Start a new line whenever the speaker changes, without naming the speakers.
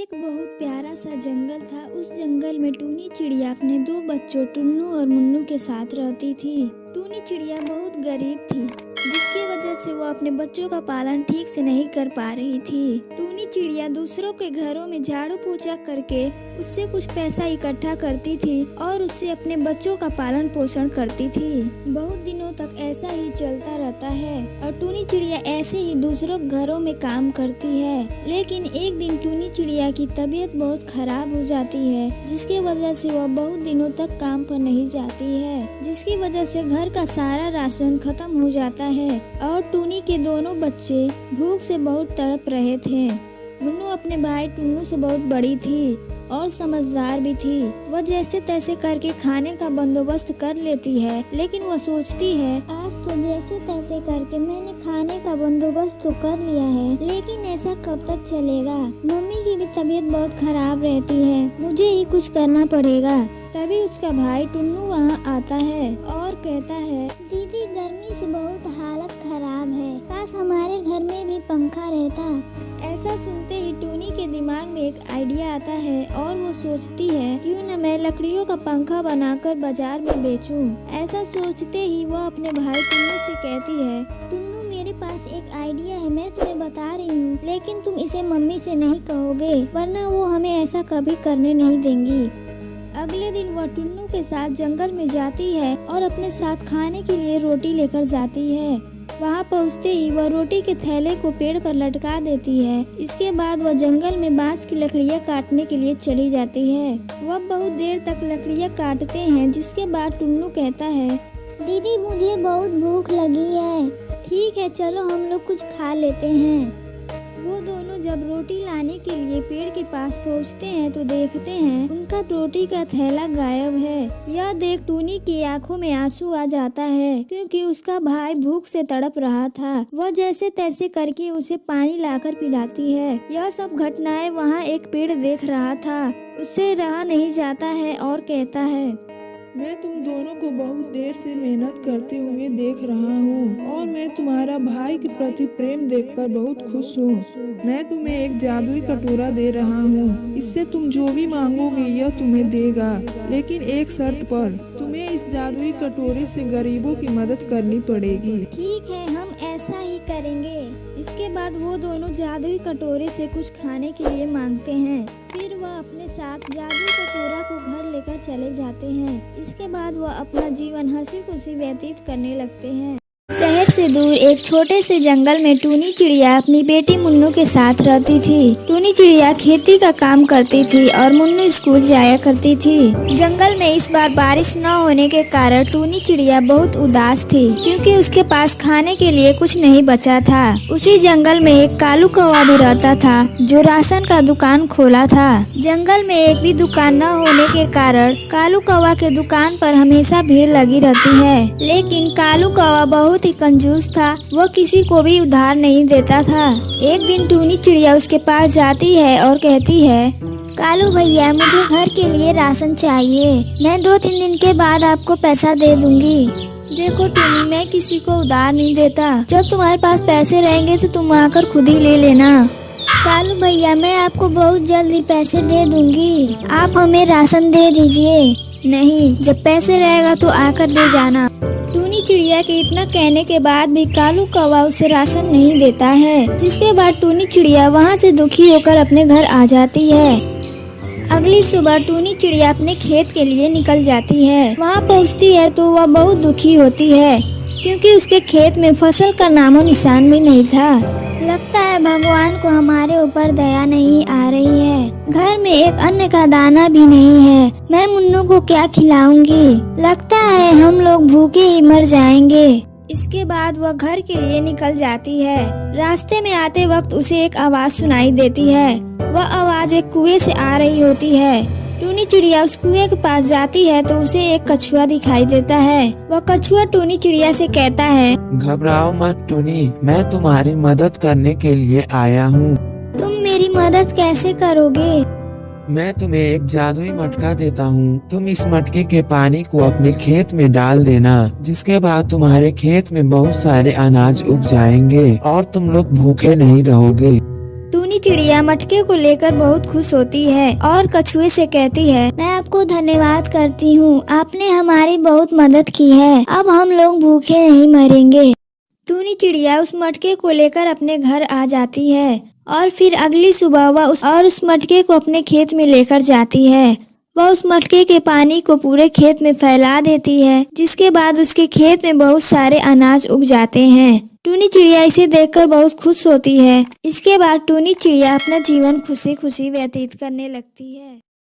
एक बहुत प्यारा सा जंगल था। उस जंगल में टूनी चिड़िया अपने दो बच्चों टुन्नू और मुन्नू के साथ रहती थी। टूनी चिड़िया बहुत गरीब थी, जिसकी वजह से वो अपने बच्चों का पालन ठीक से नहीं कर पा रही थी। टूनी चिड़िया दूसरों के घरों में झाड़ू पोछा करके उससे कुछ पैसा इकट्ठा करती थी और उससे अपने बच्चों का पालन पोषण करती थी। बहुत दिनों तक ऐसा ही चलता रहता है और टूनी चिड़िया ऐसे ही दूसरों के घरों में काम करती है। लेकिन एक दिन टूनी चिड़िया की तबीयत बहुत खराब हो जाती है, जिसकी वजह से वह बहुत दिनों तक काम पर नहीं जाती है, जिसकी वजह से घर का सारा राशन खत्म हो जाता है और टूनी के दोनों बच्चे भूख से बहुत तड़प रहे थे। मुन्नू अपने भाई टुन्नू से बहुत बड़ी थी और समझदार भी थी। वह जैसे तैसे करके खाने का बंदोबस्त कर लेती है, लेकिन वह सोचती है आज तो जैसे तैसे करके मैंने खाने का बंदोबस्त तो कर लिया है, लेकिन ऐसा कब तक चलेगा। मम्मी की भी तबीयत बहुत खराब रहती है, मुझे ही कुछ करना पड़ेगा। तभी उसका भाई टुन्नू वहाँ आता है और कहता है, दीदी गर्मी से बहुत हालत खराब है, काश हमारे घर में भी पंखा रहता। ऐसा सुनते ही टूनी के दिमाग में एक आइडिया आता है और वो सोचती है क्यों न मैं लकड़ियों का पंखा बनाकर बाजार में बेचूं। ऐसा सोचते ही वो अपने भाई टुन्नू से कहती है, टुन्नू मेरे पास एक आइडिया है, मैं तुम्हें बता रही हूँ, लेकिन तुम इसे मम्मी से नहीं कहोगे, वरना वो हमें ऐसा कभी करने नहीं देंगी। अगले दिन वह टुन्नू के साथ जंगल में जाती है और अपने साथ खाने के लिए रोटी लेकर जाती है। वहाँ पहुँचते ही वह रोटी के थैले को पेड़ पर लटका देती है। इसके बाद वह जंगल में बांस की लकड़ियाँ काटने के लिए चली जाती है। वह बहुत देर तक लकड़ियाँ काटते हैं, जिसके बाद टुन्नू कहता है, दीदी मुझे बहुत भूख लगी है, ठीक है चलो हम लोग कुछ खा लेते हैं। वो दोनों जब रोटी लाने के लिए पेड़ के पास पहुंचते हैं तो देखते हैं उनका रोटी का थैला गायब है। यह देख टूनी की आंखों में आंसू आ जाता है, क्योंकि उसका भाई भूख से तड़प रहा था। वह जैसे तैसे करके उसे पानी लाकर पिलाती है। यह सब घटनाएं वहाँ एक पेड़ देख रहा था, उससे रहा नहीं जाता है और कहता है,
मैं तुम दोनों को बहुत देर से मेहनत करते हुए देख रहा हूँ और मैं तुम्हारा भाई के प्रति प्रेम देखकर बहुत खुश हूँ। मैं तुम्हें एक जादुई कटोरा दे रहा हूँ, इससे तुम जो भी मांगोगे यह तुम्हें देगा, लेकिन एक शर्त पर, तुम्हें इस जादुई कटोरे से गरीबों की मदद करनी पड़ेगी।
ठीक है हम ऐसा ही करेंगे। इसके बाद वो दोनों जादुई कटोरे से कुछ खाने के लिए मांगते हैं। फिर वह अपने साथ जादुई कटोरा को घर लेकर चले जाते हैं। इसके बाद वह अपना जीवन हंसी खुशी व्यतीत करने लगते हैं। शहर से दूर एक छोटे से जंगल में टूनी चिड़िया अपनी बेटी मुन्नू के साथ रहती थी। टूनी चिड़िया खेती का काम करती थी और मुन्नू स्कूल जाया करती थी। जंगल में इस बार बारिश न होने के कारण टूनी चिड़िया बहुत उदास थी, क्योंकि उसके पास खाने के लिए कुछ नहीं बचा था। उसी जंगल में एक कालू कौवा भी रहता था, जो राशन का दुकान खोला था। जंगल में एक भी दुकान न होने के कारण कालू कौवा के दुकान पर हमेशा भीड़ लगी रहती है। लेकिन कालू कौवा बहुत ही कंजूस था, वह किसी को भी उधार नहीं देता था। एक दिन टूनी चिड़िया उसके पास जाती है और कहती है, कालू भैया मुझे घर के लिए राशन चाहिए, मैं 2-3 दिन के बाद आपको पैसा दे दूंगी। देखो टूनी, मैं किसी को उधार नहीं देता, जब तुम्हारे पास पैसे रहेंगे तो तुम आकर खुद ही ले लेना। कालू भैया मैं आपको बहुत जल्दी पैसे दे दूंगी, आप हमें राशन दे दीजिए। नहीं, जब पैसे रहेगा तो आकर ले जाना। टूनी चिड़िया के इतना कहने के बाद भी कालू कौवा उसे राशन नहीं देता है, जिसके बाद टूनी चिड़िया वहाँ से दुखी होकर अपने घर आ जाती है। अगली सुबह टूनी चिड़िया अपने खेत के लिए निकल जाती है। वहाँ पहुँचती है तो वह बहुत दुखी होती है, क्योंकि उसके खेत में फसल का नामो निशान भी नहीं था। लगता है भगवान को हमारे ऊपर दया नहीं आ रही है। घर में एक अन्न का दाना भी नहीं है, मैं मुन्नू को क्या खिलाऊंगी। लगता है हम लोग भूखे ही मर जाएंगे। इसके बाद वह घर के लिए निकल जाती है। रास्ते में आते वक्त उसे एक आवाज सुनाई देती है। वह आवाज एक कुएं से आ रही होती है। टूनी चिड़िया उस कुएं के पास जाती है तो उसे एक कछुआ दिखाई देता है। वह कछुआ टूनी चिड़िया से कहता है,
घबराओ मत टूनी, मैं तुम्हारी मदद करने के लिए आया हूँ।
तुम मेरी मदद कैसे करोगे?
मैं तुम्हें एक जादुई मटका देता हूँ, तुम इस मटके के पानी को अपने खेत में डाल देना, जिसके बाद तुम्हारे खेत में बहुत सारे अनाज उग जाएंगे और तुम लोग भूखे नहीं रहोगे।
टूनी चिड़िया मटके को लेकर बहुत खुश होती है और कछुए से कहती है, मैं आपको धन्यवाद करती हूँ, आपने हमारी बहुत मदद की है, अब हम लोग भूखे नहीं मरेंगे। टूनी चिड़िया उस मटके को लेकर अपने घर आ जाती है और फिर अगली सुबह वह उस मटके को अपने खेत में लेकर जाती है। वह उस मटके के पानी को पूरे खेत में फैला देती है, जिसके बाद उसके खेत में बहुत सारे अनाज उग जाते हैं। टूनी चिड़िया इसे देखकर बहुत खुश होती है। इसके बाद टूनी चिड़िया अपना जीवन खुशी खुशी व्यतीत करने लगती है।